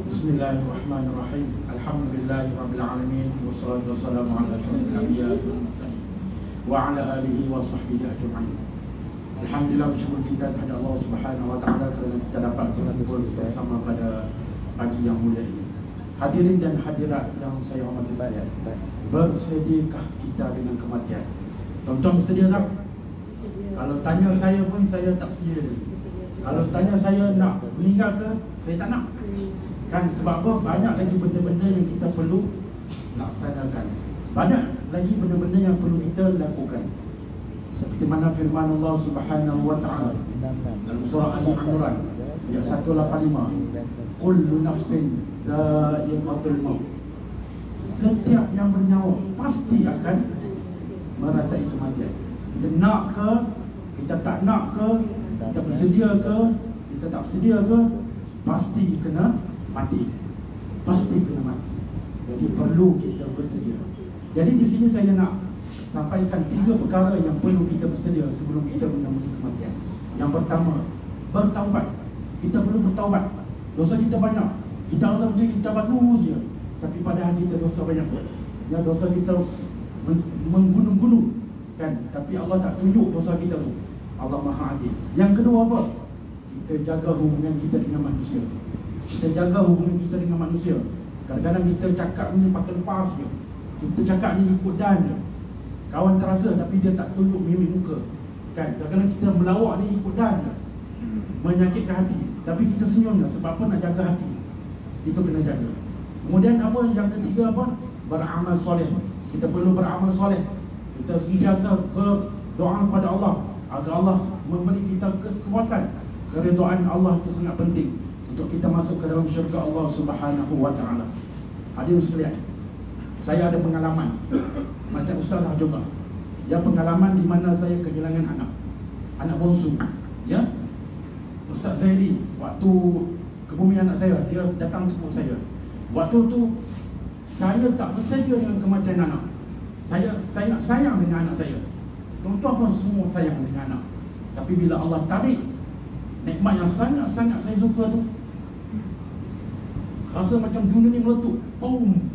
Bismillahirrahmanirrahim. Alhamdulillahirabbil alamin wassalatu wassalamu ala asyrofil anbiya'i wal mursalin wa ala alihi wa sahbihi ajma'in. Alhamdulillah, bersyukur kita kepada Allah Subhanahu wa taala kerana kita dapat berkumpul bersama pada pagi yang mulia ini. Hadirin dan hadirat yang saya hormati sekalian, bersediakah kita dengan kematian? Tuan-tuan bersedia tak? Kalau tanya saya pun saya tak bersedia. Kalau tanya saya nak meninggal ke, saya tak nak. Kan sebab apa? Banyak lagi benda-benda yang kita perlu laksanakan. Banyak lagi benda-benda yang perlu kita lakukan. Seperti mana firman Allah Subhanahu wa taala dalam surah Ali Imran ayat 185, kullu nafsin dha'iqatul maut. Setiap yang bernyawa pasti akan merasai kematian. Kita nak ke, kita tak nak ke, kita bersedia ke, kita tak bersedia ke, pasti kena mati. Pasti kena mati. Jadi perlu kita bersedia. Jadi di sini saya nak sampaikan 3 perkara yang perlu kita bersedia sebelum kita menemui kematian. Yang pertama, bertaubat. Kita perlu bertaubat. Dosa kita banyak. Kita rasa macam kita bagus je, tapi padahal kita dosa banyak. Ya, dosa kita menggunung-gunung kan, tapi Allah tak tunjuk dosa kita tu. Allah Maha Adil. Yang kedua apa? Kita jaga hubungan kita dengan manusia. Kita jaga hubungan kita dengan manusia. Kadang-kadang kita cakap ni pakai lepas je. Kita cakap ni ikut dan je. Kawan terasa tapi dia tak tunjuk mimik muka. Kan? Kadang-kadang kita melawak ni ikut dan je. Menyakitkan hati. Tapi kita senyum je. Sebab apa? Nak jaga hati. Itu kena jaga. Kemudian apa? Yang ketiga apa? Beramal soleh. Kita perlu beramal soleh. Kita sentiasa berdoa kepada Allah agar Allah memberi kita kekuatan. Keridhaan Allah itu sangat penting untuk kita masuk ke dalam syurga Allah Subhanahu wa taala. Hadirin sekalian, saya ada pengalaman macam ustazah juga. Ya, pengalaman di mana saya kehilangan anak bongsu. Ya, Ustaz Zairi, waktu kebumian anak saya, dia datang jemput saya. Waktu tu saya tak bersedia dengan kematian anak. Saya nak sayang dengan anak saya. Tuan-tuan pun semua sayang dengan anak. Tapi bila Allah tarik nikmat yang sangat-sangat saya suka tu, rasa macam dunia ni meletup. Boom.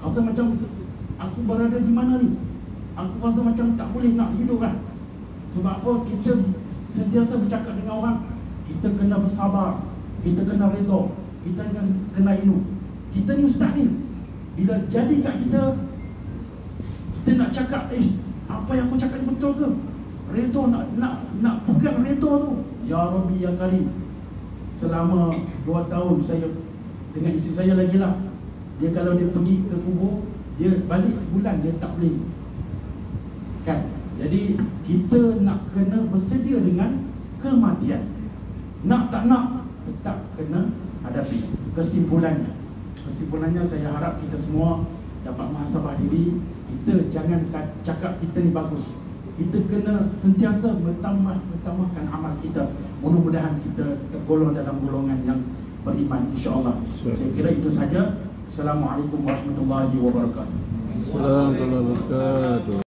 Rasa macam aku berada di mana ni? Aku rasa macam tak boleh nak hidup kan. Sebab apa? Kita sentiasa bercakap dengan orang, kita kena bersabar, kita kena redha, kita kena inu. Kita ni ustaz ni, bila jadi kat kita nak cakap, apa yang aku cakap ni betul ke? Redha, nak pegang redha tu. Ya Rabbi ya Karim. Selama 2 tahun saya dengan isteri saya lagi lah. Dia kalau dia pergi ke kubur, dia balik sebulan dia tak boleh. Kan? Jadi kita nak kena bersedia dengan kematian. Nak tak nak, tetap kena hadapi. Kesimpulannya saya harap kita semua dapat muhasabah diri. Kita jangan cakap kita ni bagus. Kita kena sentiasa bertambahkan amal kita. Mudah-mudahan kita tergolong dalam golongan yang beriman, insya-Allah. Saya kira itu saja. Assalamualaikum warahmatullahi wabarakatuh. Assalamualaikum warahmatullahi wabarakatuh.